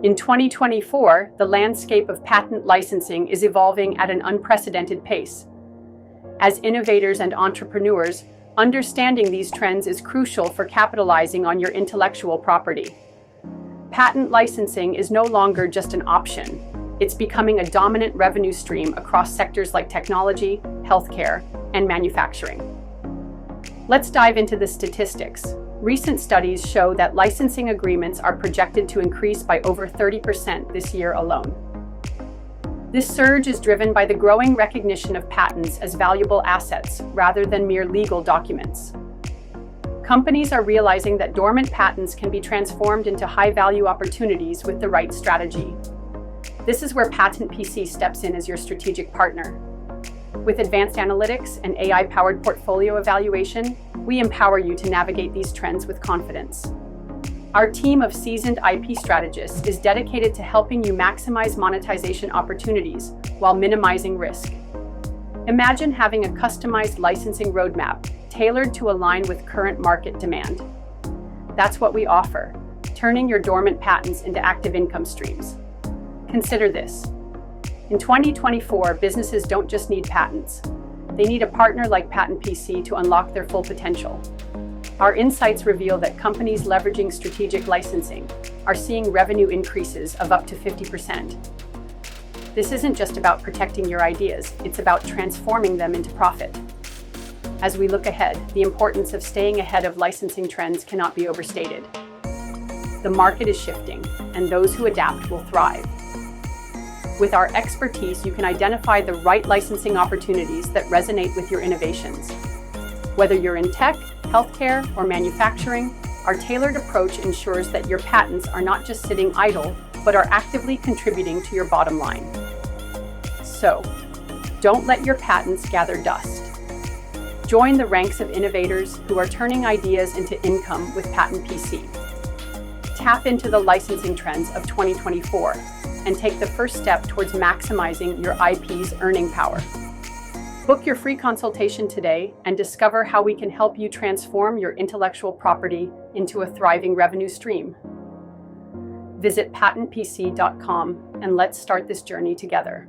In 2024, the landscape of patent licensing is evolving at an unprecedented pace. As innovators and entrepreneurs, understanding these trends is crucial for capitalizing on your intellectual property. Patent licensing is no longer just an option. It's becoming a dominant revenue stream across sectors like technology, healthcare, and manufacturing. Let's dive into the statistics. Recent studies show that licensing agreements are projected to increase by over 30% this year alone. This surge is driven by the growing recognition of patents as valuable assets rather than mere legal documents. Companies are realizing that dormant patents can be transformed into high-value opportunities with the right strategy. This is where PatentPC steps in as your strategic partner. With advanced analytics and AI-powered portfolio evaluation, we empower you to navigate these trends with confidence. Our team of seasoned IP strategists is dedicated to helping you maximize monetization opportunities while minimizing risk. Imagine having a customized licensing roadmap tailored to align with current market demand. That's what we offer, turning your dormant patents into active income streams. Consider this. In 2024, businesses don't just need patents. They need a partner like PatentPC to unlock their full potential. Our insights reveal that companies leveraging strategic licensing are seeing revenue increases of up to 50%. This isn't just about protecting your ideas, it's about transforming them into profit. As we look ahead, the importance of staying ahead of licensing trends cannot be overstated. The market is shifting, and those who adapt will thrive. With our expertise, you can identify the right licensing opportunities that resonate with your innovations. Whether you're in tech, healthcare, or manufacturing, our tailored approach ensures that your patents are not just sitting idle, but are actively contributing to your bottom line. So, don't let your patents gather dust. Join the ranks of innovators who are turning ideas into income with PatentPC. Tap into the licensing trends of 2024 and take the first step towards maximizing your IP's earning power. Book your free consultation today and discover how we can help you transform your intellectual property into a thriving revenue stream. Visit patentpc.com and let's start this journey together.